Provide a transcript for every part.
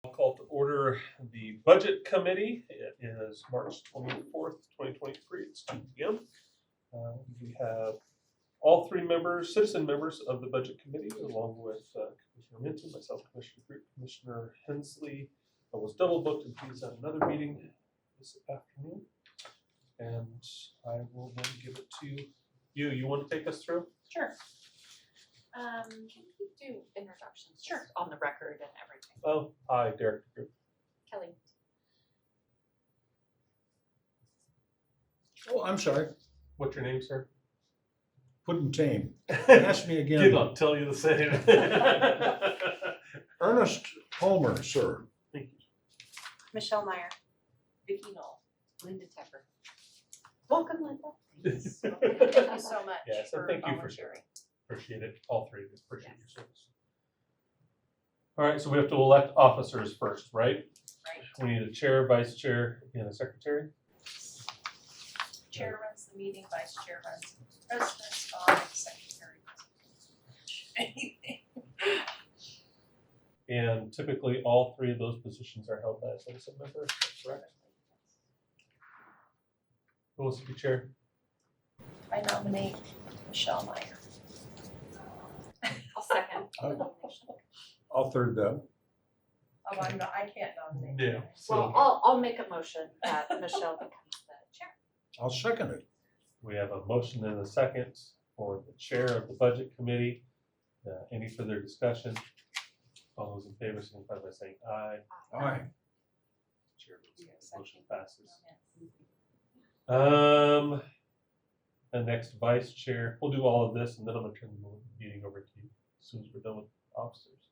I'll call to order the Budget Committee. It is March 24th, 2023. It's 2 p.m. We have all three members, citizen members of the Budget Committee, along with Commissioner Minton, myself, Commissioner Groot, Commissioner Hensley. I was double booked and he's at another meeting this afternoon. And I will then give it to you. You want to take us through? Sure. Can we do introductions? Sure. Just on the record and everything. Oh, hi, Derek. Kelly. Oh, I'm sorry. What's your name, sir? Puddin' tame. Ask me again. I'll tell you the same. Ernest Palmer, sir. Thank you. Michelle Meyer. Vicki Knoll. Linda Tepper. Welcome, Linda. Thank you so much Yeah, so for thank you for volunteering. Appreciate it. All three of you. Appreciate Yes. your service. All right, so we have to elect officers first, right? Right. We need a chair, vice chair, and a secretary. Chair runs the meeting, vice chair runs the president's office, secretary doesn't anything. And typically, all three of those positions are held by a citizen member, is that correct? Who wants to be chair? I nominate Michelle Meyer. I'll second. I'll third that. Oh, I can't nominate. Yeah. Well, So I'll make a motion that Michelle becomes the chair. I'll second it. we have a motion and a second for the chair of the Budget Committee. Any further discussion? All those in favor signify by saying aye. Aye. Chair votes aye. Motion passes. The next vice chair, we'll do all of this and then I'm gonna turn the meeting over to you as soon as we're done with officers.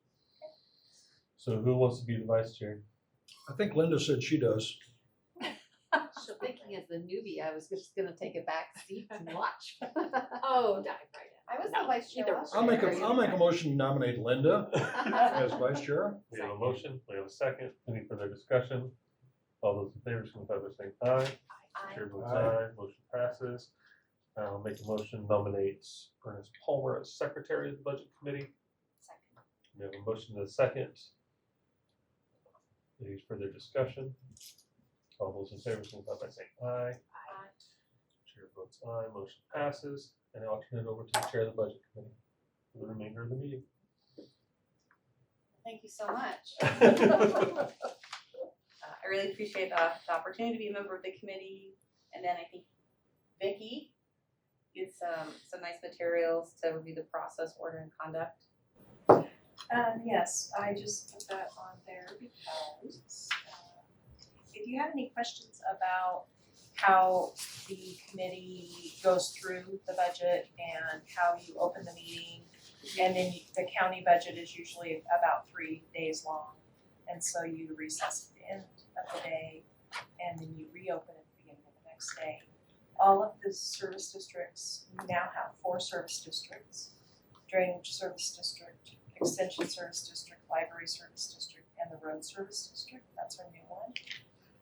So who wants to be the vice chair? I think Linda said she does. So thinking as the newbie, I was just gonna take a back seat and watch. Oh, dive right in. I was No, the vice chair either last way. I'll make a motion to nominate Linda as vice chair. We have a motion, we have a second. Any further discussion? All those in favor signify by saying aye. Chair votes aye. Motion passes. I'll make a motion, nominate Ernest Palmer as secretary of the Budget Committee. Second. We have a motion and a second. Any further discussion? All those in favor signify by saying aye. Chair votes aye. Motion passes. And I'll turn it over to the chair of the Budget Committee for the remainder of the meeting. Thank you so much. I really appreciate the opportunity to be a member of the committee. And then I think Vicki gets some nice materials to review the process, order, and conduct. Yes, I just put that on there because if you have any questions about how the committee goes through the budget and how you open the meeting, and then the county budget is usually about 3 days long, and so you recess at the end of the day, and then you reopen at the beginning of the next day. All of the service districts, we now have 4 service districts: Drainage Service District, Extension Service District, Library Service District, and the Road Service District. That's our new one.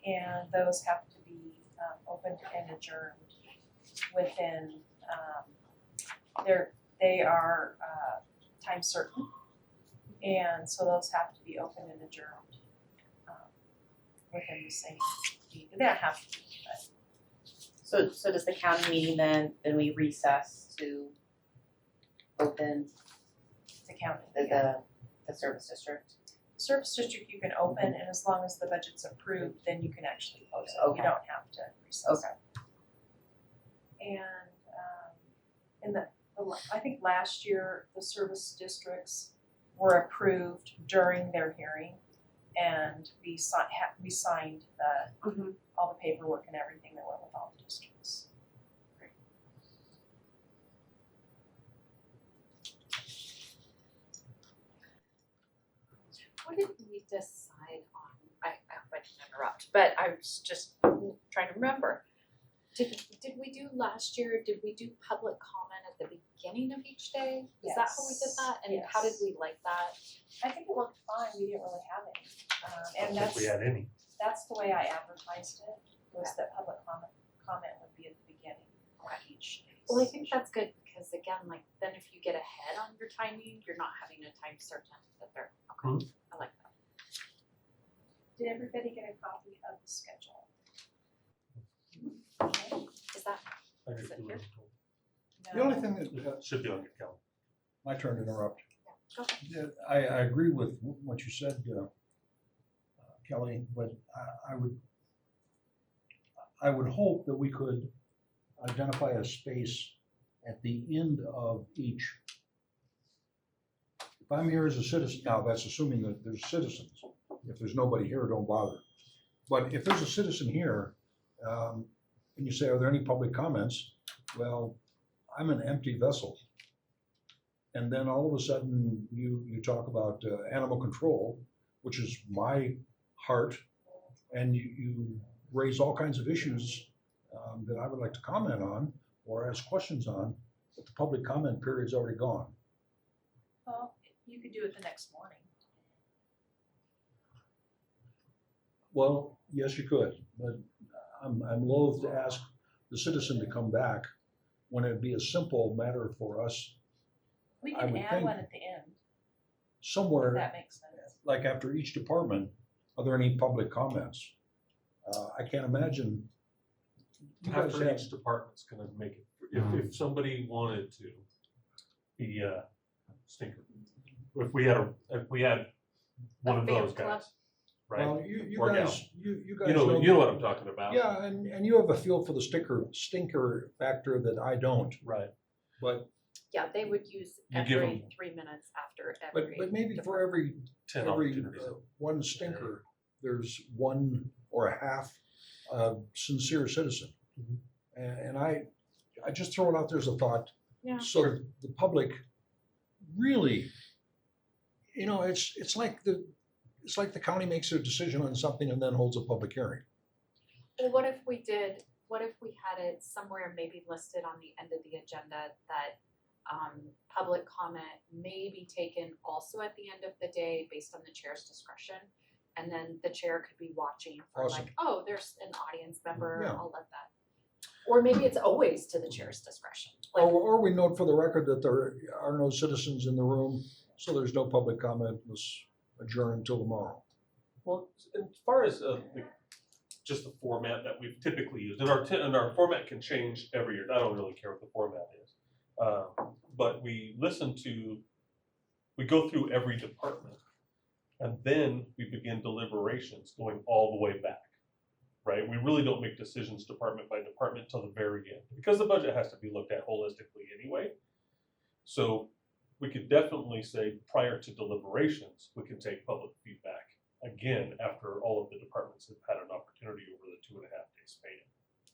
And those have to be opened and adjourned within, they are time certain. And so those have to be opened and adjourned within the same meeting. They don't have to be, but So does the county meeting then we recess to open the county. the service district? Service district you can open, and as long as the budget's approved, then you can actually close it. Okay. You don't have to recess. Okay. And in I think last year, the service districts were approved during their hearing, and we signed all the paperwork and everything that went with all the districts. What did we decide on? I didn't interrupt, but I was just trying to remember. Did we do last year, did we do public comment at the beginning of each day? Is that how we did that? And how did Yes. we like that? I think it worked fine. We didn't really have any. I And don't think we had any. that's the way I advertised it, was that public comment would be at the beginning of each. Well, I think that's good because again, like then if you get ahead on your timing, you're not having a time certain that they're okay. I like that. Did everybody get a copy of the schedule? Is that, I Is just it here? The only thing that, It should be on your calendar. my turn to interrupt. go ahead. Yeah, I agree with what you said, Kelly, but I would hope that we could identify a space at the end of each. If I'm here as a citizen, now that's assuming that there's citizens. If there's nobody here, don't bother. But if there's a citizen here, and you say, are there any public comments? Well, I'm an empty vessel. And then all of a sudden, you talk about animal control, which is my heart, and you raise all kinds of issues that I would like to comment on or ask questions on, but the public comment period's already gone. Well, you could do it the next morning. Well, yes, you could, but I'm loath to ask the citizen to come back when it'd be a simple matter for us We I can would add think one at the end, if somewhere, that makes sense. like after each department, are there any public comments? I can't imagine. You guys After have, each department's gonna make it, if somebody wanted to be a stinker, if we had one of fan those club. guys, right? well, you Or guys, you guys You know what I'm talking about. Yeah, and you have a feel for the stinker factor that I don't, Right. but, Yeah, they would use You give every them- 3 minutes after but, every. but maybe for every 10 every opportunities. one stinker, there's one or a half sincere citizen. Mhm. And I just throw it out there as a thought. Yeah. So the public really, it's like the county makes a decision on something and then holds a public hearing. Well, what if we had it somewhere maybe listed on the end of the agenda that public comment may be taken also at the end of the day based on the chair's discretion? And then the chair could be watching for Awesome. like, oh, there's an audience member, Yeah. I'll let that. Or maybe it's always to the chair's discretion. Like, Or we note for the record that there are no citizens in the room, so there's no public comment, let's adjourn until tomorrow. Well, as far as just the format that we've typically used, and our format can change every year. I don't really care what the format is, but we go through every department, and then we begin deliberations going all the way back. Right? We really don't make decisions department by department till the very end because the budget has to be looked at holistically anyway. So we could definitely say prior to deliberations, we can take public feedback again after all of the departments have had an opportunity over the 2.5 day span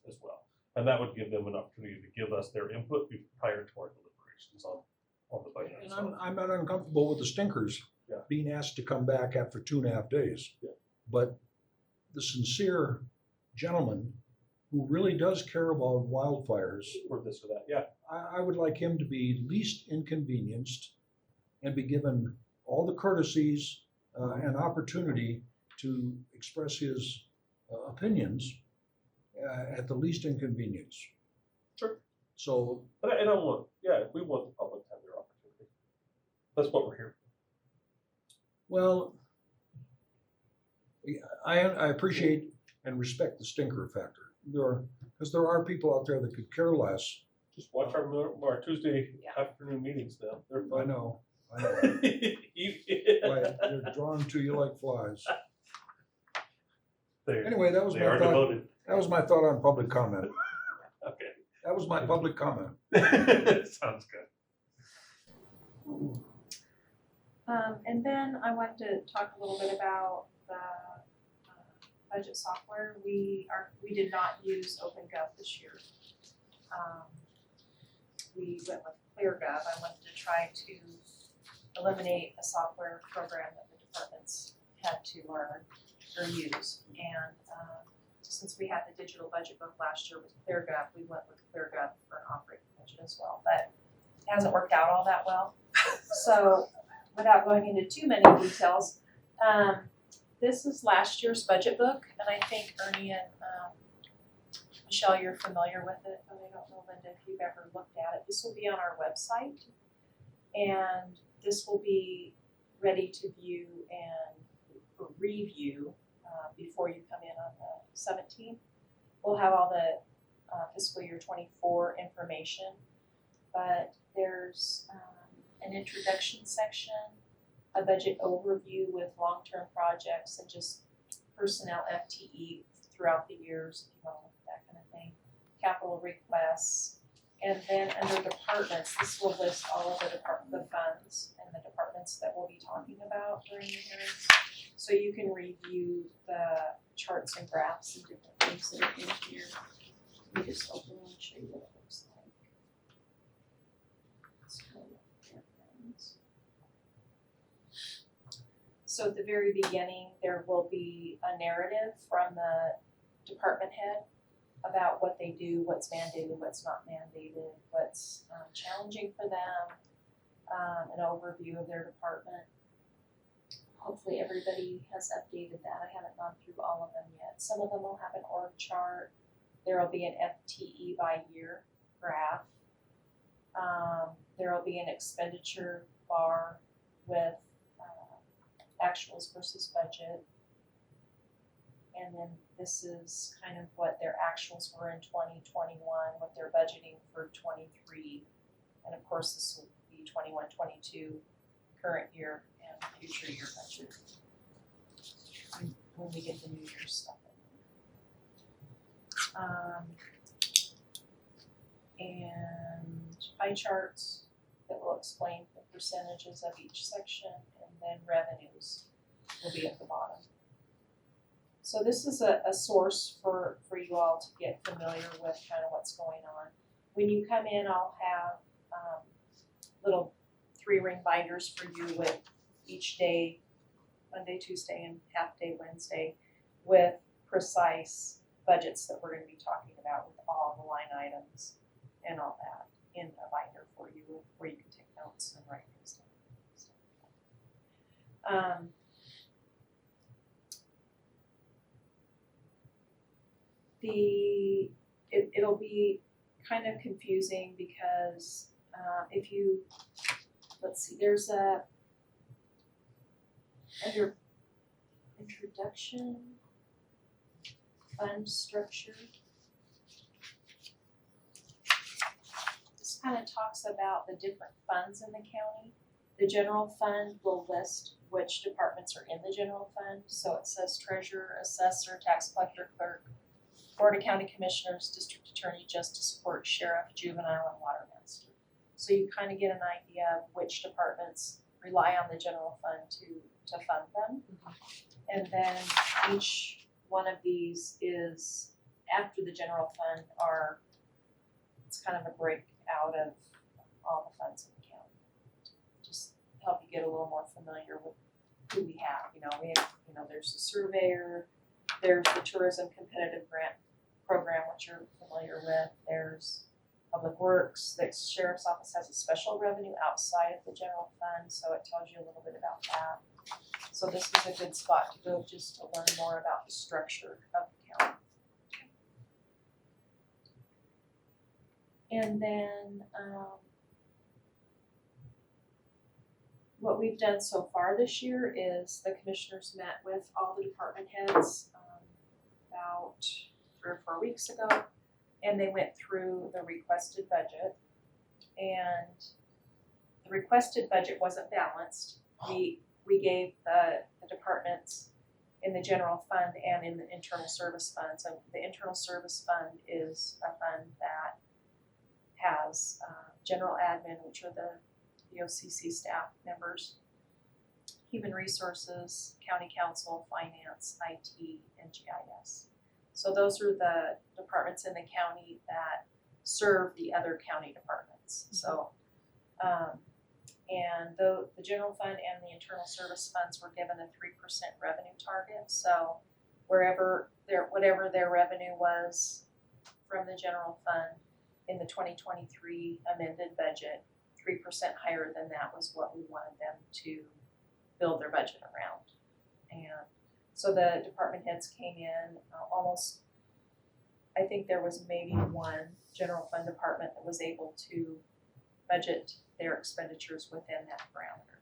as well. And that would give them an opportunity to give us their input prior to our deliberations on the budget. And So, I'm not uncomfortable with the stinkers Yeah. being asked to come back after 2.5 days. Yeah. But the sincere gentleman who really does care about wildfires, or this or that, yeah. I would like him to be least inconvenienced and be given all the courtesies and opportunity to express his opinions at the least inconvenience. Sure. So, And I want, we want the public to have their opportunity. That's what we're here well, I appreciate and respect the stinker factor. Because there are people out there that could care less. for. Just watch our Tuesday Yeah. afternoon meetings now. They're I fun. know. Yeah. Right, they're drawn to you like flies. They Anyway, that was they my are thought. devoted. That was my thought on public comment. Okay. That was my public comment. Sounds good. And then I wanted to talk a little bit about the budget software. We did not use OpenGov this year. We went with ClearGov. I wanted to try to eliminate a software program that the departments had to learn or use. And since we had the digital budget book last year with ClearGov, we went with ClearGov for an operating budget as well. But it hasn't worked out all that well. So without going into too many details, this is last year's budget book, and I think Ernie and Michelle, you're familiar with it, but I don't know, Linda, if you've ever looked at it. This will be on our website, and this will be ready to view and review before you come in on the 17th. We'll have all the fiscal year 24 information, but there's an introduction section, a budget overview with long-term projects and just personnel FTE throughout the years, if you want to look at that kind of thing, capital requests, and then under departments, this will list all of the funds and the departments that we'll be talking about during the hearings. So you can review the charts and graphs and different things that are in here. Let me just open and show you what it looks like. Let's go with reference. So at the very beginning, there will be a narrative from the department head about what they do, what's mandated, what's not mandated, what's challenging for them, an overview of their department. Hopefully everybody has updated that. I haven't gone through all of them yet. Some of them will have an org chart. There will be an FTE by year graph. There will be an expenditure bar with actuals versus budget. And then this is kind of what their actuals were in 2021, what they're budgeting for 23. And of course, this will be 21, 22, current year and future year budget when we get the New Year's stuff in. And pie charts that will explain the percentages of each section, and then revenues will be at the bottom. So this is a source for you all to get familiar with kind of what's going on. When you come in, I'll have little 3-ring binders for you with each day, Monday, Tuesday, and half day Wednesday, with precise budgets that we're going to be talking about with all the line items and all that in a binder for you where you can take notes and write things down. It'll be kind of confusing because if you, let's see, there's a, under introduction, fund structure, this kind of talks about the different funds in the county. The general fund will list which departments are in the general fund. So it says treasurer, assessor, tax collector, clerk, Board of County Commissioners, District Attorney, Justice Court, Sheriff, Juvenile, and Water Master. So you kind of get an idea of which departments rely on the general fund to fund them. And then each one of these is, after the general fund, it's kind of a breakout of all the funds in the county. Just help you get a little more familiar with who we have. There's the surveyor, there's the tourism competitive grant program, which you're familiar with. There's Public Works. The Sheriff's Office has a special revenue outside of the general fund, so it tells you a little bit about that. So this is a good spot to go just to learn more about the structure of the county. And then what we've done so far this year is the commissioners met with all the department heads about 3 or 4 weeks ago, and they went through the requested budget. And the requested budget wasn't balanced. We gave the departments in the general fund and in the internal service fund. So the internal service fund is a fund that has general admin, which are the BOCC staff members, human resources, county council, finance, IT, and GIS. So those are the departments in the county that serve the other county departments. So, and the general fund and the internal service funds were given a 3% revenue target. So whatever their revenue was from the general fund in the 2023 amended budget, 3% higher than that was what we wanted them to build their budget around. And so the department heads came in almost, I think there was maybe one general fund department that was able to budget their expenditures within that parameter.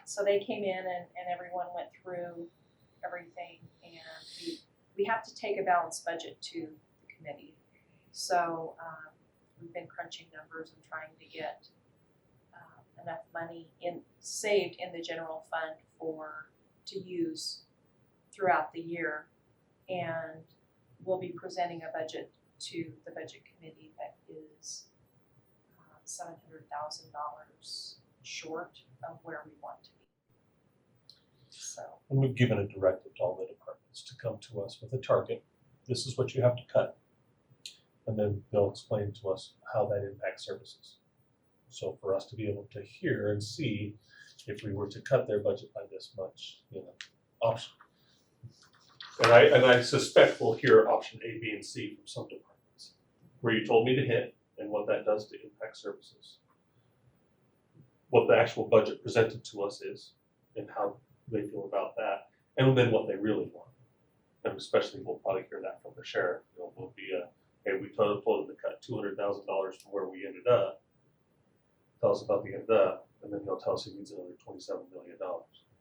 So they came in and everyone went through everything, and we have to take a balanced budget to the committee. So we've been crunching numbers and trying to get enough money saved in the general fund to use throughout the year, and we'll be presenting a budget to the budget committee that is $700,000 short of where we want to be. So And we've given a directive to all the departments to come to us with a target. This is what you have to cut. And then they'll explain to us how that impacts services. So for us to be able to hear and see if we were to cut their budget by this much, option. And I suspect we'll hear option A, B, and C from some departments, where you told me to hit and what that does to impact services. What the actual budget presented to us is and how they feel about that, and then what they really want. And especially we'll probably hear that from the sheriff. Will be hey, we told him to cut $200,000 from where we ended up. Tell us about the end up, and then he'll tell us he needs another $27 million,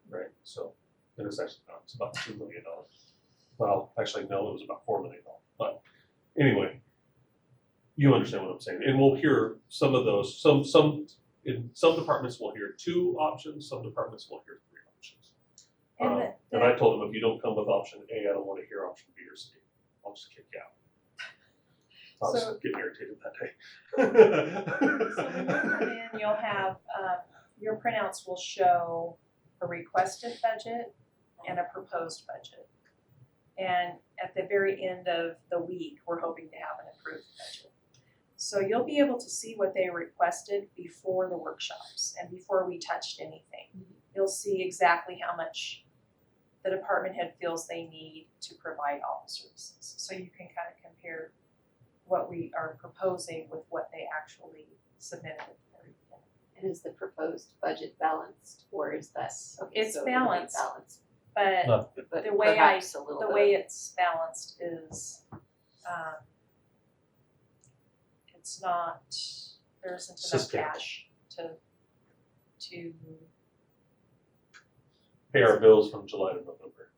right? So, and it's actually not, it's about $2 million. Well, actually, no, it was about $4 million. But anyway, you understand what I'm saying. And we'll hear some of those, in some departments we'll hear 2 options, some departments will hear 3 options. And I told him, if you don't come with option A, I don't want to hear option B or C. I'll just kick you out. I was So- getting irritated that day. So when you come in, you'll have, your printouts will show a requested budget and a proposed budget. And at the very end of the week, we're hoping to have an approved budget. So you'll be able to see what they requested before the workshops and before we touched anything. You'll see exactly how much the department head feels they need to provide all the services. So you can kind of compare what we are proposing with what they actually submitted at the very beginning. And is the proposed budget balanced, or is that, okay, It's so it'll be balanced. But Not but the way perhaps a little the bit way of- it's balanced is, it's not, there isn't enough Sustainable. cash to, Pay our bills from July to November.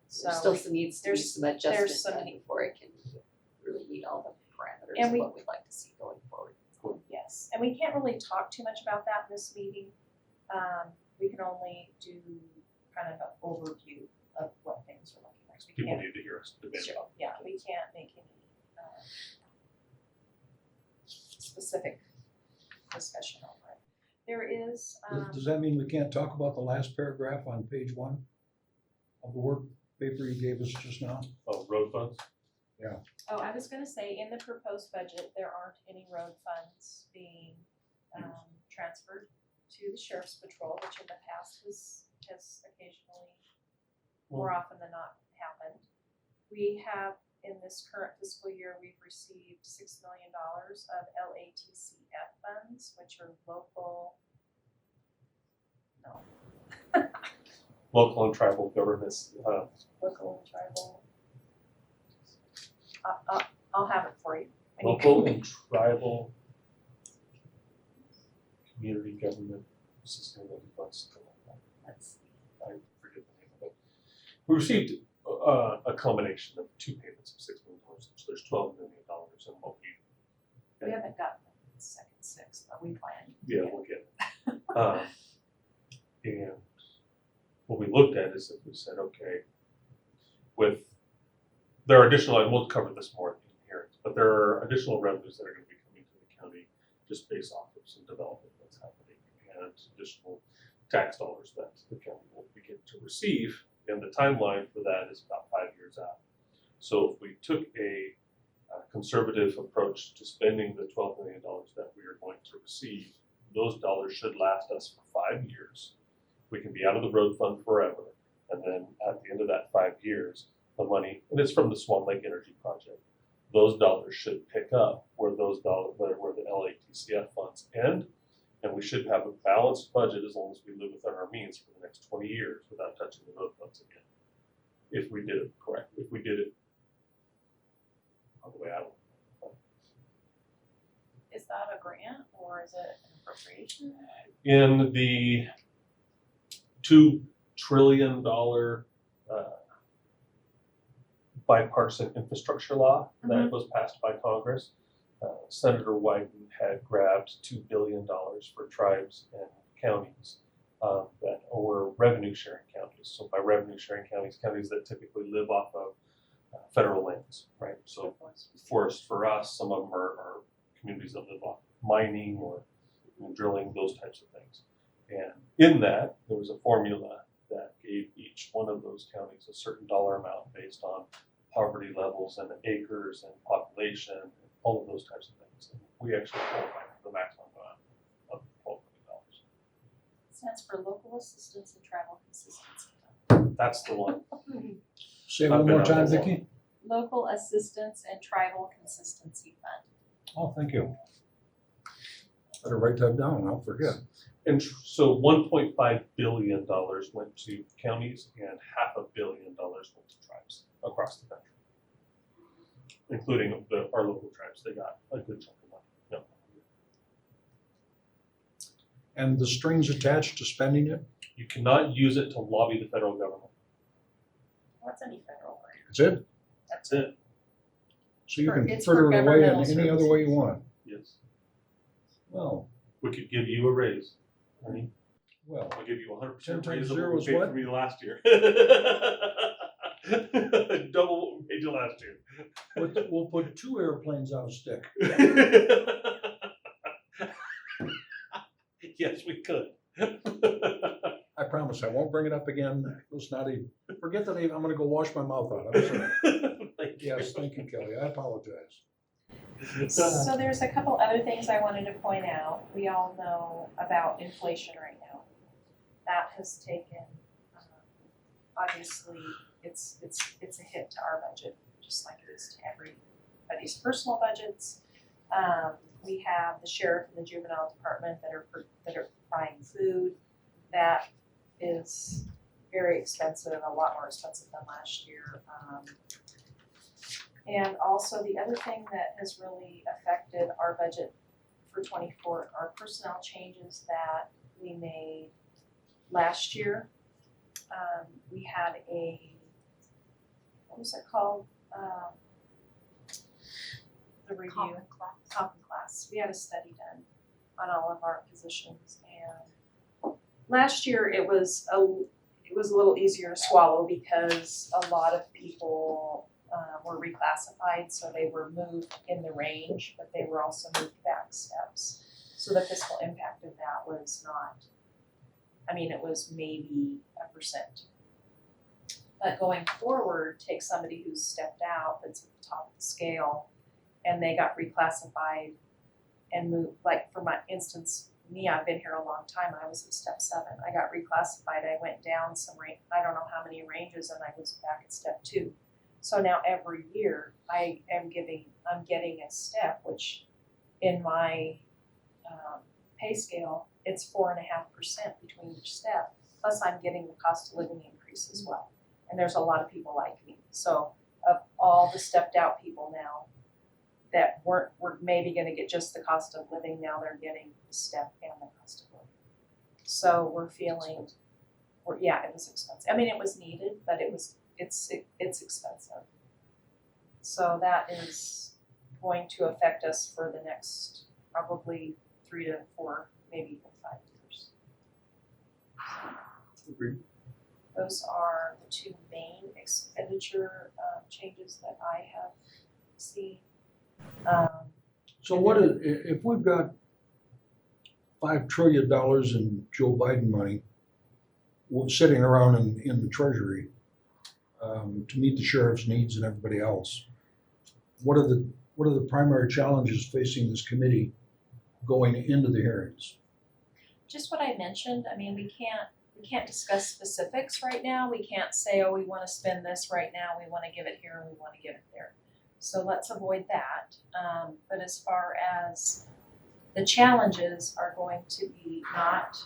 so. there still needs to be there's- some adjustment some done need- before it can really meet all the parameters And of we- what we'd like to see going forward. Yes, and we can't really talk too much about that in this meeting. We can only do kind of an overview of what things are looking like. We People can't, need to hear us debate about it. yeah, we can't make any specific discussion over it. There is, Does that mean we can't talk about the last paragraph on page 1 of the work paper you gave us just now? Oh, road funds? oh, I was gonna say, in the proposed budget, there aren't any road funds being transferred to the sheriff's patrol, which in the past has occasionally, more often than not, happened. We have, in this current fiscal year, we've received $6 million of LATCF funds, which are local, Local and tribal governments, local and tribal. I'll have it for you. local and tribal community government sustainability funds. Let's see. I forget the name of it. We received a combination of 2 payments of $6 million, so there's $12 million in what We haven't gotten the second 6, but we plan. we'll get it. And what we looked at is that we said, okay, there are additional, and we'll cover this more in hearings, but there are additional revenues that are going to be coming to the county just based off of some development that's happening and additional tax dollars that the county will begin to receive. And the timeline for that is about 5 years out. So if we took a conservative approach to spending the $12 million that we are going to receive, those dollars should last us for 5 years. We can be out of the road fund forever. And then at the end of that 5 years, the money, and it's from the Swan Lake Energy Project, those dollars should pick up where those dollars, where the LATCF funds end. And we should have a balanced budget as long as we live within our means for the next 20 years without touching the road funds again. If we did it correct, if we did it on the way out. Is that a grant or is it an appropriation? In the two trillion bipartisan infrastructure law that was passed by Congress. Senator Wyden had grabbed $2 billion for tribes and counties that were revenue sharing counties. So by revenue sharing counties, counties that typically live off of federal lands, right? So forest for us, some of them are communities that live off mining or drilling, those types of things. And in that, there was a formula that gave each one of those counties a certain dollar amount based on poverty levels and acres and population, and all of those types of things. And we actually qualified for the maximum amount of $12 million. Stands for Local Assistance and Travel Consistency. That's the one. Say it one more time, Vicki. Local Assistance and Tribal Consistency Fund. Oh, thank you. Better write that down, I'll forget. And so $1.5 billion went to counties and $500 million went to tribes across the country, including our local tribes. They got a good chunk of money. Yep. And the strings attached to spending it, You cannot use it to lobby the federal government. What's any federal grant? that's it? That's it. So you For- can it's for fritter it away in governmental any other way you want. Yes. Well, We could give you a raise. Honey. well, I'll give you 100% 10 times raise of zero what is we paid what? for me last year. Double what we paid you last year. we'll put 2 airplanes on a stick. Yes, we could. I promise I won't bring it up again. Let's not even, forget that I'm gonna go wash my mouth out. I'm sorry. Yes, thank you, Kelly. I apologize. So there's a couple other things I wanted to point out. We all know about inflation right now. That has taken, obviously, it's a hit to our budget, just like it is to everybody's personal budgets. We have the sheriff and the juvenile department that are buying food. That is very expensive, a lot more expensive than last year. And also the other thing that has really affected our budget for '24 are personnel changes that we made last year. We had what was it called? The review. Common class. We had a study done on all of our positions, and last year it was a little easier to swallow because a lot of people were reclassified, so they were moved in the range, but they were also moved back steps. So the fiscal impact of that was not, it was maybe 1%. But going forward, take somebody who's stepped out, that's at the top of the scale, and they got reclassified and moved, like for my instance, me, I've been here a long time, I was at step 7. I got reclassified, I went down some range, I don't know how many ranges, and I was back at step 2. So now every year I'm getting a step, which in my pay scale, it's 4.5% between each step. Plus I'm getting the cost of living increase as well. And there's a lot of people like me. So of all the stepped out people now that were maybe gonna get just the cost of living, now they're getting the step and the cost of living. So we're feeling, yeah, it was expensive. It was needed, but it's expensive. So that is going to affect us for the next probably 3 to 4, maybe even 5 years. Agreed. Those are the 2 main expenditure changes that I have seen. So if we've got $5 trillion in Joe Biden money sitting around in the treasury to meet the sheriff's needs and everybody else, what are the primary challenges facing this committee going into the hearings? Just what I mentioned, we can't discuss specifics right now. We can't say, oh, we want to spend this right now, we want to give it here, and we want to give it there. So let's avoid that. But as far as the challenges are going to be not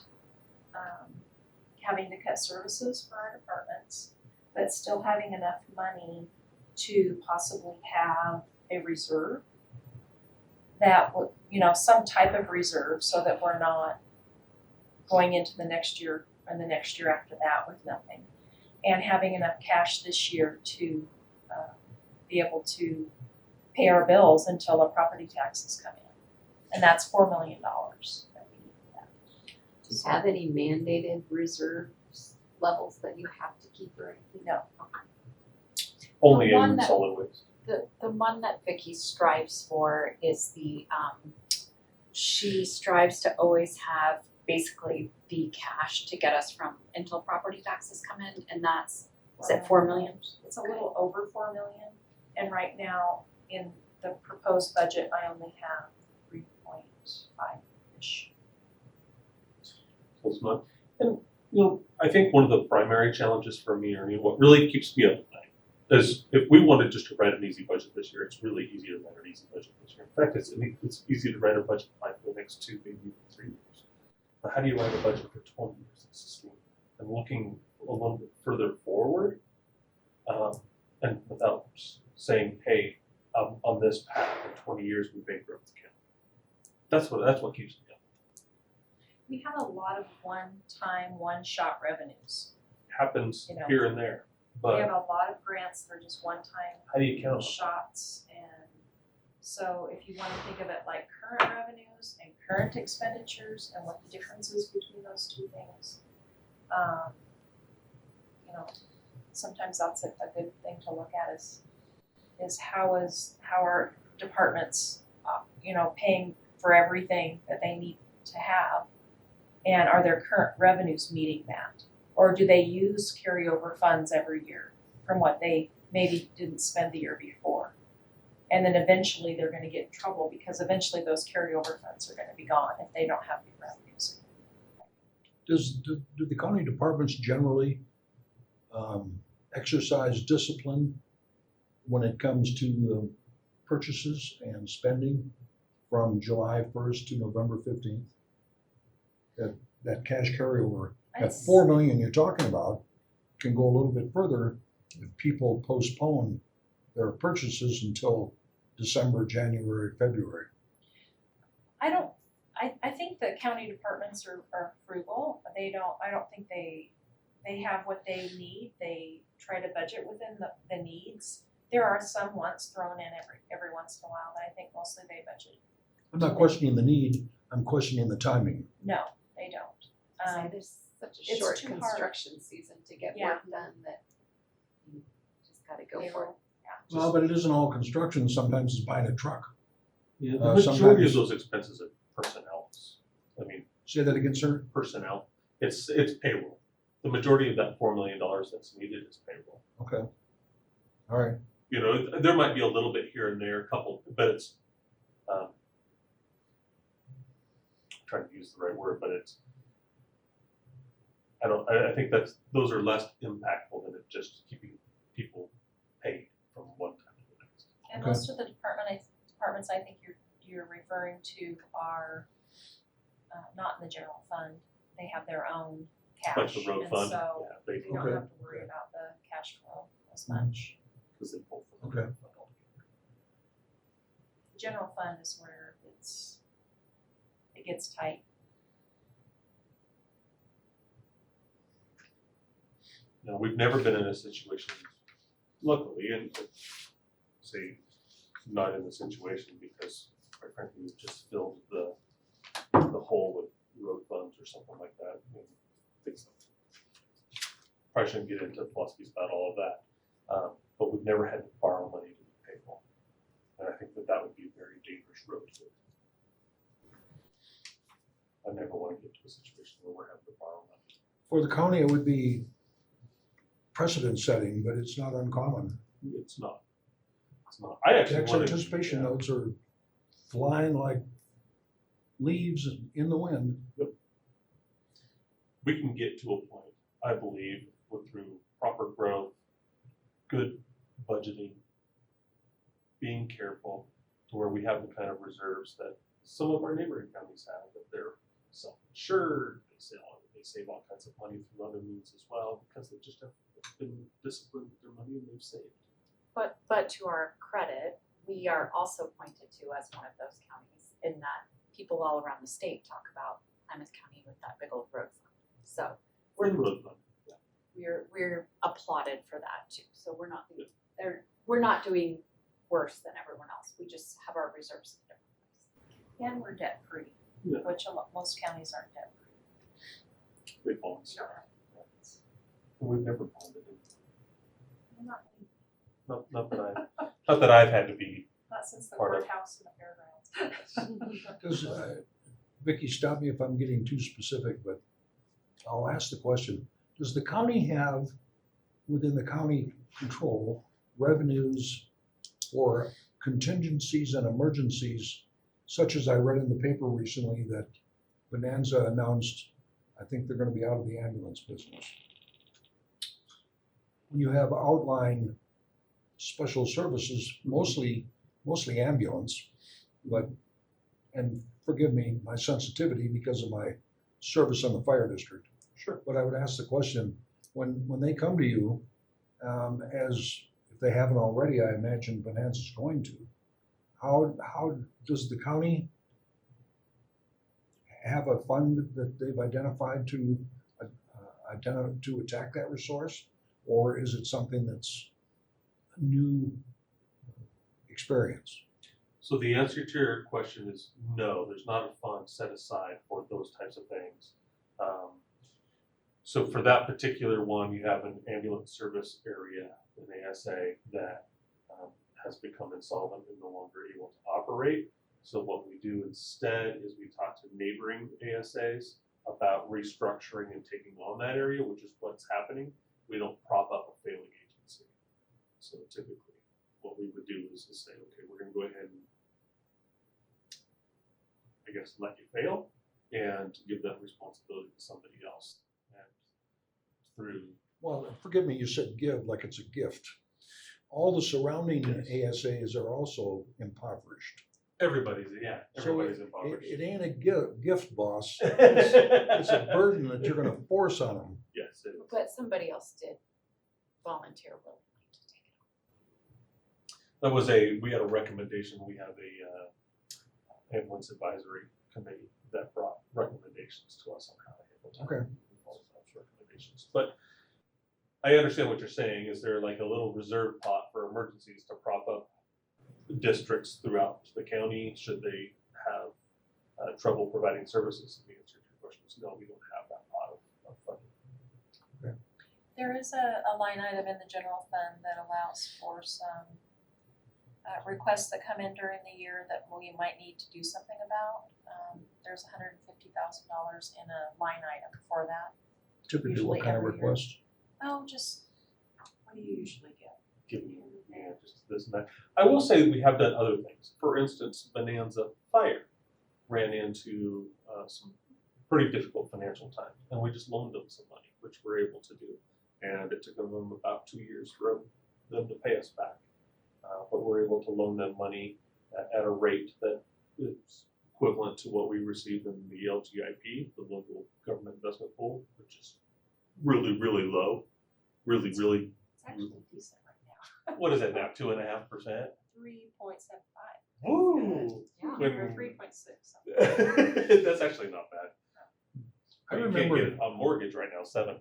having to cut services for our departments, but still having enough money to possibly have a reserve that would, some type of reserve so that we're not going into the next year and the next year after that with nothing. And having enough cash this year to be able to pay our bills until the property taxes come in. And that's $4 million that we need for that. Do you have any mandated reserves levels that you have to keep or anything? No. Only The one in that- solid waste. The one that Vicky strives for is she strives to always have basically the cash to get us from until property taxes come in, and that's, is it 4 million? It's a little over 4 million, and right now in the proposed budget, I only have 3.5-ish. So it's not, and I think one of the primary challenges for me, or what really keeps me up at night, is if we wanted just to write an easy budget this year, it's really easy to write an easy budget this year. In fact, it's easy to write a budget plan for the next 2, maybe even 3 years. But how do you write a budget for 20 years and sustain? And looking a little bit further forward, and without saying, hey, on this path in 20 years we bankrupt the county. That's what keeps me up. We have a lot of one-time, one-shot revenues. Happens You know. here and there, We have but a lot of grants that are just one-time how do you count them? shots, and so if you wanna think of it like current revenues and current expenditures and what the difference is between those two things, sometimes that's a good thing to look at is how are departments, paying for everything that they need to have, and are their current revenues meeting that? Or do they use carryover funds every year from what they maybe didn't spend the year before? And then eventually they're gonna get in trouble because eventually those carryover funds are gonna be gone if they don't have new revenues. Do the county departments generally exercise discipline when it comes to purchases and spending from July 1st to November 15th? That cash carryover, that 4 million you're talking about can go a little bit further if people postpone their purchases until December, January, February. I think the county departments are frugal. I don't think they have what they need. They try to budget within the needs. There are some wants thrown in every once in a while, but I think mostly they budget. I'm not questioning the need, I'm questioning the timing. No, they don't. So there's such a it's short too hard. construction season to get Yeah. work done that you just gotta go for it. Well, but it isn't all construction, sometimes it's buying a truck. Yeah, the Uh, majority sometimes- of those expenses are personnel. I mean, Say that again, sir? personnel. It's payroll. The majority of that $4 million that's needed is payroll. Okay. All right. There might be a little bit here and there, a couple, but it's, I'm trying to use the right word, but it's, I think those are less impactful than it just keeping people paid from one time to the next. And Okay. most of the departments I think you're referring to are not in the general fund. They have their own cash, Like the road and fund, so yeah, they, we don't Okay. have to worry about the cash flow as much. because they pull from the Okay. road fund altogether. The general fund is where it gets tight. No, we've never been in a situation, luckily, and say, not in the situation because quite frankly, we've just filled the hole with road funds or something like that. I mean, things like probably shouldn't get into philosophies about all of that, but we've never had to borrow money to do payroll. And I think that would be a very dangerous road to. I never want to get to a situation where we're having to borrow money. For the county, it would be precedent setting, but it's not uncommon. It's not. It's not. I actually Tax wanted. anticipation yeah. notes are flying like leaves in the wind. We can get to a point, I believe, through proper growth, good budgeting, being careful, to where we have the kind of reserves that some of our neighboring counties have, that they're self-insured, they save all kinds of money through other means as well, because they just have been disciplined with their money and they've saved. But to our credit, we are also pointed to as one of those counties in that people all around the state talk about Klamath County with that big old road fund. So For the road fund. we're applauded for that too, so we're not doing worse than everyone else, we just have our reserves in a different place. And we're debt free, Yeah. which most counties aren't debt free. Big bonds. We've never bonded it. Not that I've had to be. Not since the Part of- courthouse and the fairgrounds. Does, Vicky, stop me if I'm getting too specific, but I'll ask the question. Does the county have, within the county control, revenues or contingencies and emergencies, such as I read in the paper recently that Bonanza announced, I think they're gonna be out of the ambulance business. When you have outlined special services, mostly ambulance, but, and forgive me, my sensitivity because of my service on the fire district. Sure. But I would ask the question, when they come to you, as if they haven't already, I imagine Bonanza's going to, how does the county have a fund that they've identified to attack that resource? Or is it something that's a new experience? So the answer to your question is no, there's not a fund set aside for those types of things. So for that particular one, you have an ambulance service area, an ASA, that has become insolvent and no longer able to operate. So what we do instead is we talk to neighboring ASAs about restructuring and taking on that area, which is what's happening. We don't prop up a failing agency. So typically what we would do is to say, okay, we're gonna go ahead and I guess let you fail and give that responsibility to somebody else. And through Well, forgive me, you said give like it's a gift. All the surrounding Yes. ASAs are also impoverished. everybody's So impoverished. it ain't a gift, boss. It's a burden that you're gonna force on them. Yes, it is. But somebody else did volunteer willingly to take it on. That was we had a recommendation, we have a ambulance advisory committee that brought recommendations to us on how to handle that. Okay. All of those recommendations. But I understand what you're saying, is there like a little reserve pot for emergencies to prop up districts throughout the county, should they have trouble providing services? And the answer to your question is no, we don't have that pot of funding. There is a line item in the general fund that allows for some requests that come in during the year that we might need to do something about. There's $150,000 in a line item for that. Typically, Usually what kind of every year. request? Oh, just, what do you usually get? Giving you, just this and that. I will say we have done other things. For instance, Bonanza Fire ran into some pretty difficult financial times, and we just loaned them some money, which we're able to do. And it took them about 2 years for them to pay us back. But we're able to loan them money at a rate that is equivalent to what we receive in the LGIP, the local government investment pool, which is really, really low. Really, It's actually decent right now. what is it now, 2.5%? 3.75. Woo! Yeah. When- Or 3.6. That's actually not bad. I You remember, can't get a mortgage right now, 7%,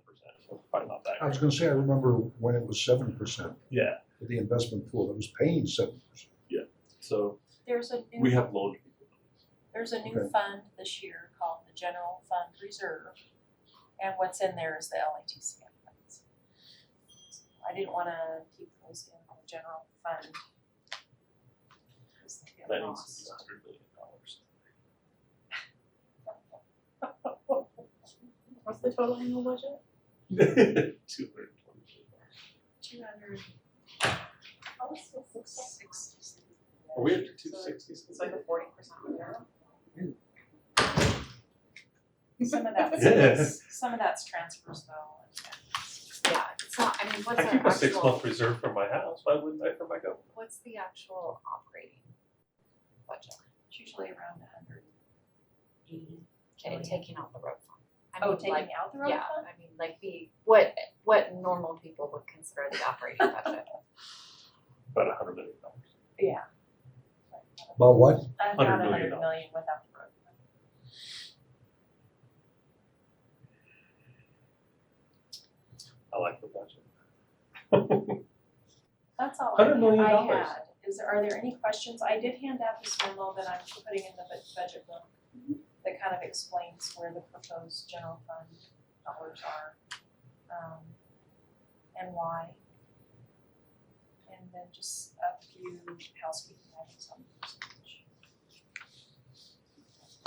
so probably not that I was great. gonna say, I remember when it was 7%. Yeah. For the investment pool, it was paying 7%. So There's a we new, have loaned people. there's a new Okay. fund this year called the General Fund Reserve. And what's in there is the LATCM funds. I didn't wanna keep those in the general fund. Because they get That needs to lost. be $100 million. What's the total annual budget? 220. 200. Oh, it's still 60. Are we up to 260? It's like a 40% return. Some of that's, Yes. some of that's transfers though. Yeah, it's not, I mean, what's I our keep a actual, 6-month reserve for my house, why wouldn't I for my government? what's the actual operating budget? It's usually around 180. Okay, taking out the road fund. I Oh, mean, taking like, out the road yeah, fund? I mean, like what normal people would consider the operating budget. About $100 million. Yeah. About what? About $100 $100 million. million without the road fund. I like the budget. That's all $100 million. I had. Are there any questions? I did hand out this memo that I'm putting in the budget book that kind of explains where the proposed general fund dollars are, and why. And then just a few housekeeping items on the first page.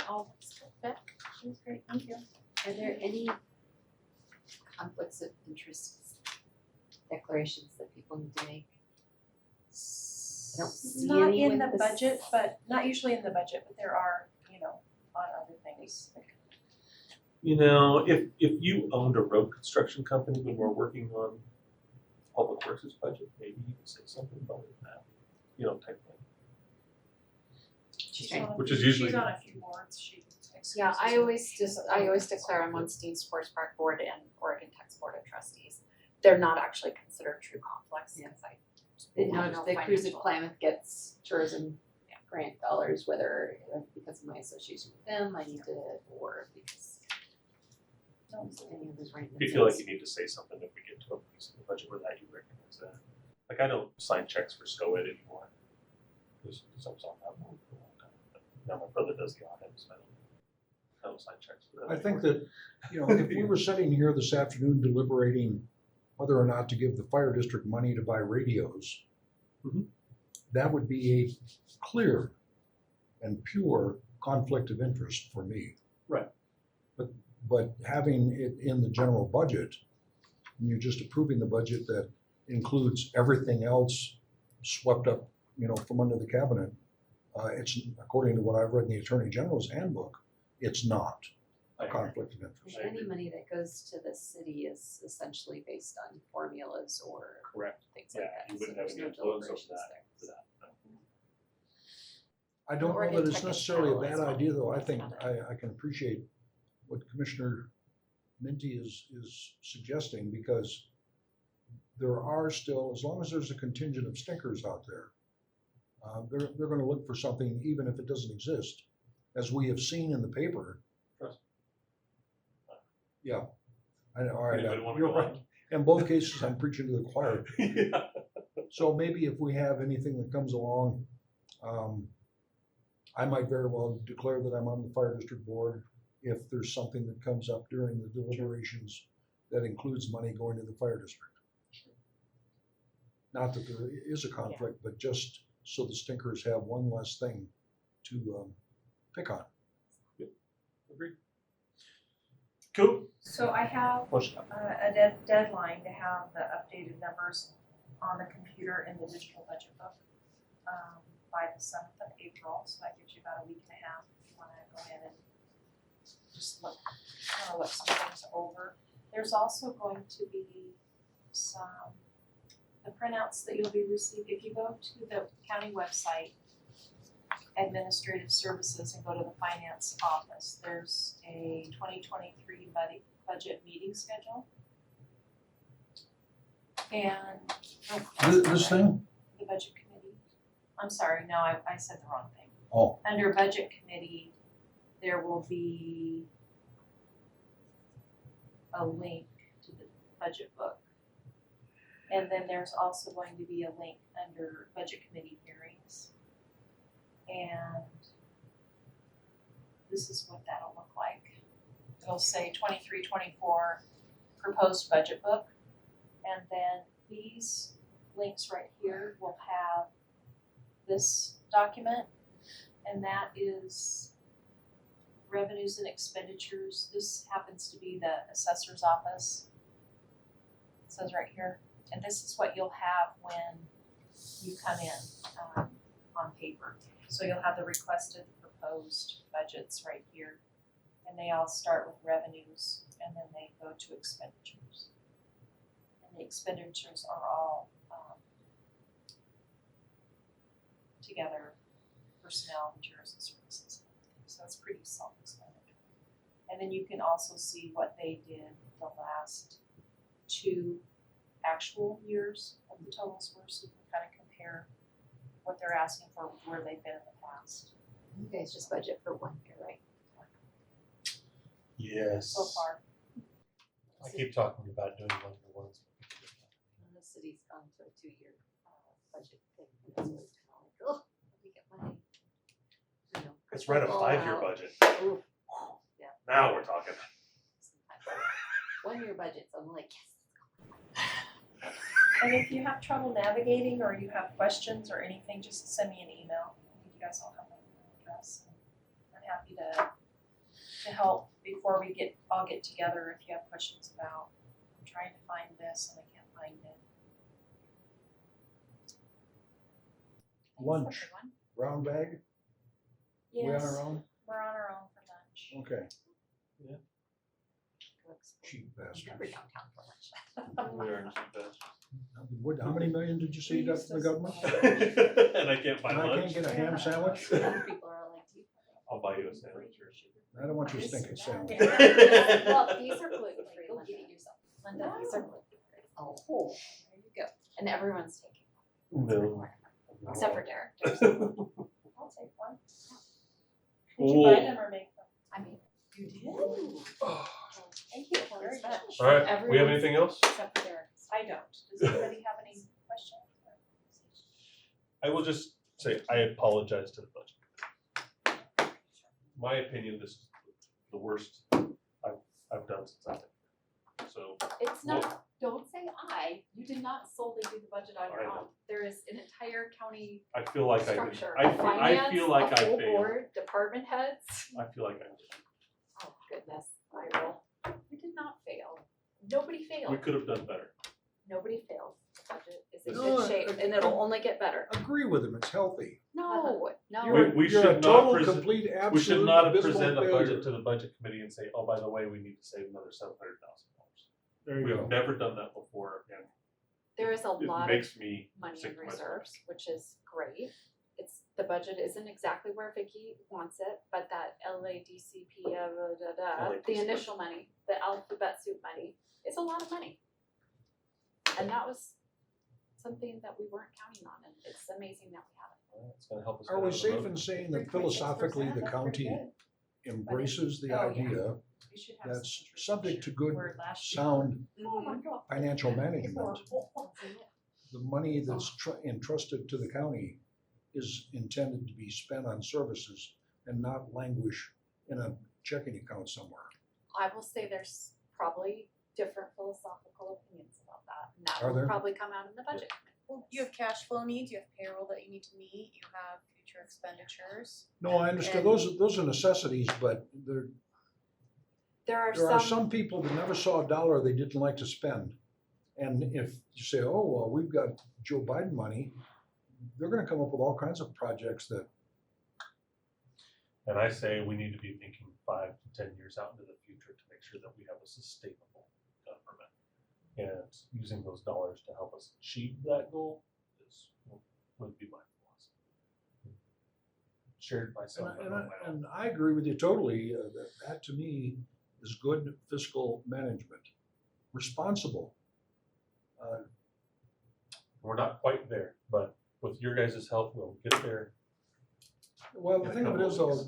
Oh, that's good. Beck. That's great, thank you. Are there any conflicts of interest declarations that people need to make? I don't see Not any in with the this. budget, but not usually in the budget, but there are, on other things. If you owned a road construction company when we're working on public works budget, maybe you could say something about that, type thing. She's on a Which few- is usually- She's on a few boards, she Yeah, excuses I her. always declare I'm on Steam Sports Park Board and Oregon Tech's Board of Trustees. They're not actually considered true conflicts, because I They have know no the Cruise of financial- Klamath gets tourism grant dollars, whether because of my association with them, I need to, or because any others right If you feel like you need to say something if we get to a piece of the budget where that you recognize that. Like, I don't sign checks for SCOED anymore. Because I was on that board for a long time. But now my brother does the audit, so I don't sign checks for that I think anymore. that, if we were sitting here this afternoon deliberating whether or not to give the fire district money to buy radios, Mhm. that would be a clear and pure conflict of interest for me. Right. But having it in the general budget, and you're just approving the budget that includes everything else swept up, from under the cabinet, it's, according to what I've read in the Attorney General's handbook, it's not I a agree. conflict of interest. any money that goes to the city is essentially based on formulas or Correct. things Yeah, like that. you So wouldn't have there's any no influence over deliberations that. there. For that. No. I don't know Oregon that it's Tech necessarily a Excel is bad one idea, of though. I the think ones I can appreciate what Commissioner Minty is suggesting, because there are still, as long as there's a contingent of stinkers out there, they're gonna look for something even if it doesn't exist, as we have seen in the paper. Trust. Yeah, I know, all right, Anybody wanna you're go right. In both cases, I'm preaching to the choir. Yeah. So maybe if we have anything that comes along, I might very well declare that I'm on the fire district board if there's something that comes up during the deliberations that includes money going to the fire district. Not that there is a conflict, but just so the stinkers have one less thing to pick on. Agreed. Cool. So I have Motion. a deadline to have the updated numbers on the computer in the digital budget book by the 7th of April, so that gives you about a week and a half if you wanna go in and just look some things over. There's also going to be the printouts that you'll be receiving, if you go to the county website, administrative services, and go to the finance office, there's a 2023 budget meeting schedule. And This thing? the budget committee, I'm sorry, no, I said the wrong thing. Oh, Under budget committee, there will be a link to the budget book. And then there's also going to be a link under budget committee hearings. And this is what that'll look like. It'll say 23-24 proposed budget book. And then these links right here will have this document, and that is revenues and expenditures. This happens to be the assessor's office. It says right here, and this is what you'll have when you come in on paper. So you'll have the requested proposed budgets right here, and they all start with revenues, and then they go to expenditures. And the expenditures are all together, personnel, materials, and services. So it's pretty self-explanatory. And then you can also see what they did the last 2 actual years of the totals were, so you can kind of compare what they're asking for with where they've been in the past You guys just budget for 1 year, right? Yes. so far. I keep talking about doing one-year ones. And the city's gone to a 2-year budget thing, and it's always kind of like, oh, let me get my, you know. Let's write a all 5-year out. budget. Ooh, Now we're talking. sometimes. 1-year budgets, I'm like, yes. And if you have trouble navigating or you have questions or anything, just send me an email. I think you guys all have my email address. I'm happy to help before we all get together if you have questions about, I'm trying to find this and I can't find it. Lunch, Everyone. brown bag, we on Yes, our own? we're on our own for lunch. Okay, Looks- cheap I'm bastards. never downtown for lunch. We are cheap bastards. How many million did you say you got from the government? And I can't buy And I can't lunch. get a ham sandwich? Other people are like, do you? I'll buy you a sandwich. I don't want your stinking sandwich. Well, these are gluten free, go get it yourself. Linda, these are gluten free. Oh, there you go. And everyone's taking one. It's a No. requirement. Except for Derek. I'll take one. Did you Cool. buy them or make them? I mean, You did? Thank you very much. All right, we have Everyone's- anything else? Except for Derek. I don't. Does anybody have any questions? I will just say, I apologize to the budget. My opinion, this is the worst I've done since I've been here. So, It's not, don't say you did not solely do the budget on I your know. own. There is an entire county I feel like I did. structure. I feel like I Finance, a full failed. board, department heads. I feel like I did. Oh, goodness, I will. You did not fail. Nobody failed. We could have done better. Nobody failed. The budget is in No, good shape and it'll only get better. Agree with him, it's healthy. No, no. We You're should a not total, present- complete, absolute, We should not have abysmal presented a failure. budget to the budget committee and say, oh, by the way, we need to save another $700,000. There you We go. have never done that before, and There is a it lot of makes me money sick in to my stomach. reserves, which is great. The budget isn't exactly where Vicky wants it, but that LADCP, LADCP. the initial money, the alphabet soup money, is a lot of money. And that was something that we weren't counting on, and it's amazing that we have it. Well, It's gonna help us. Are get we out of the safe road. in saying that philosophically the county embraces the Oh, yeah. idea We should have that's some subject to good, word last year. sound Oh my God. financial management? The money that's entrusted to the county is intended to be spent on services and not languish in a checking account somewhere. I will say there's probably different philosophical opinions about that, and that Are will there? probably come out in the budget. Well, you have cash flow needs, you have payroll that you need to meet, you have future expenditures. No, I understand, And- those are necessities, but There are there are some people that never saw a dollar they didn't like to spend. And if you say, oh, well, we've got Joe Biden money, they're gonna come up with all kinds of projects that, And I say we need to be thinking 5 to 10 years out into the future to make sure that we have a sustainable government. And using those dollars to help us achieve that goal would be my philosophy. Shared by some. and I agree with you totally, that to me is good fiscal management. Responsible. We're not quite there, but with your guys' help, we'll get there. Well, the thing of it is though,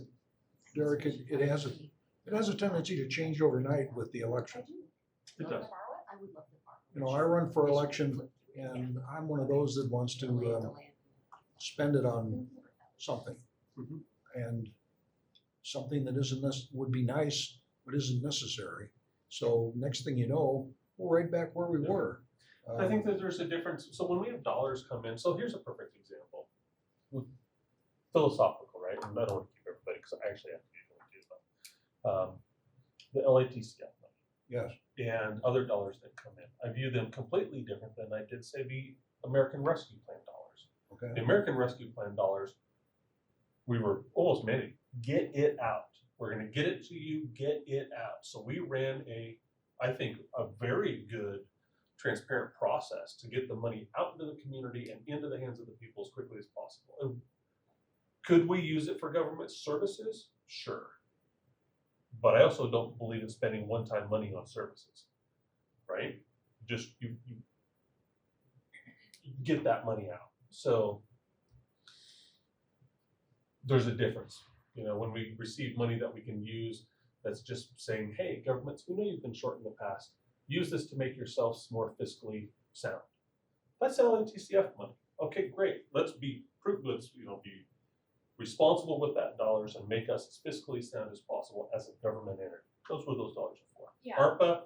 Derek, it has a tendency to change overnight with the election. It does. I would love to borrow. You know, I run for election and I'm one of those that wants to spend it on something. Mhm. And something that would be nice, but isn't necessary. So next thing you know, we're right back where we Yeah. were. I think that there's a difference. So when we have dollars come in, so here's a perfect example. Philosophical, right? And I don't want to keep everybody because I actually have to do one too. But the LATCF money Yes, and other dollars that come in, I view them completely different than I did say the American Rescue Plan dollars. okay. The American Rescue Plan dollars, we were almost mandated, get it out. We're gonna get it to you, get it out. So we ran I think, a very good, transparent process to get the money out into the community and into the hands of the people as quickly as possible. And could we use it for government services? Sure. But I also don't believe in spending one-time money on services, right? Just you get that money out. So there's a difference. You know, when we receive money that we can use, that's just saying, hey, governments, we know you've been short in the past. use this to make yourselves more fiscally sound. That's LATCF money. Okay, great. Let's be be responsible with that dollars and make us as fiscally sound as possible as a government entity. Those were those dollars are for. Yeah. ARPA,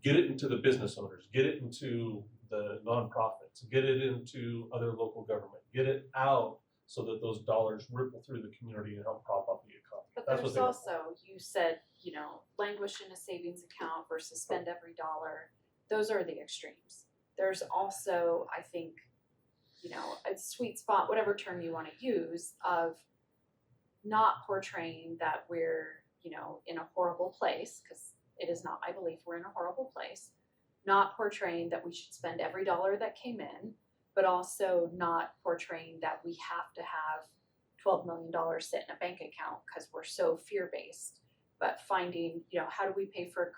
get it into the business owners, get it into the nonprofits, get it into other local government, get it out so that those dollars ripple through the community and help prop up the economy. But That's what there's they were also, you said, languish in a savings account versus spend every dollar. Those are the extremes. There's also, I think, a sweet spot, whatever term you want to use, of not portraying that we're, in a horrible place, because it is not my belief we're in a horrible place. Not portraying that we should spend every dollar that came in, but also not portraying that we have to have $12 million sit in a bank account because we're so fear-based, but finding, how do we pay for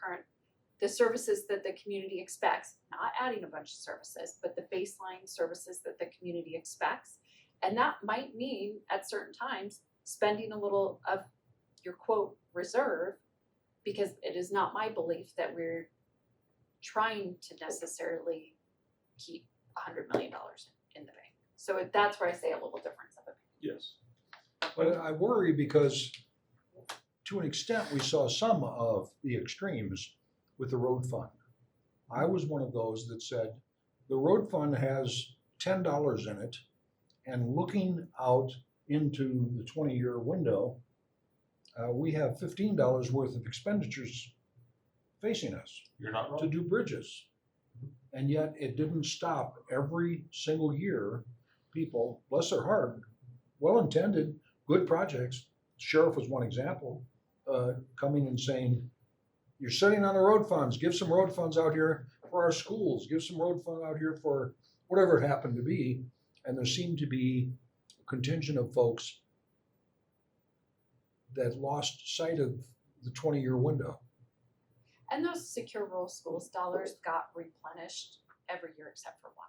the services that the community expects, not adding a bunch of services, but the baseline services that the community expects. And that might mean at certain times spending a little of your quote reserve, because it is not my belief that we're trying to necessarily keep $100 million in the bank. So that's where I say a little difference of opinion. Yes. But I worry because to an extent, we saw some of the extremes with the road fund. I was one of those that said, the road fund has $10 in it, and looking out into the 20-year window, we have $15 worth of expenditures facing us You're not to wrong. do bridges. And yet it didn't stop every single year, people, bless their heart, well-intended, good projects, sheriff was one example, coming and saying, you're sitting on the road funds, give some road funds out here for our schools, give some road fund out here for whatever it happened to be. And there seemed to be a contingent of folks that lost sight of the 20-year window. And those secure rural schools dollars got replenished every year except for one.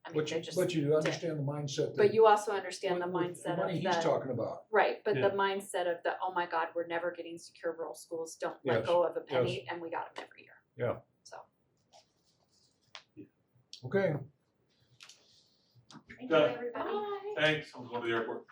I mean, they just But you understand the mindset But that, you also understand the with mindset money of he's the, talking about. right, but Yeah. the mindset of the, oh my God, we're never getting secure rural schools, don't let Yes, go of a penny, and we got them every year. Yeah. So, Okay. Thank you, Got it. everybody. bye. Thanks. I'm going to the airport.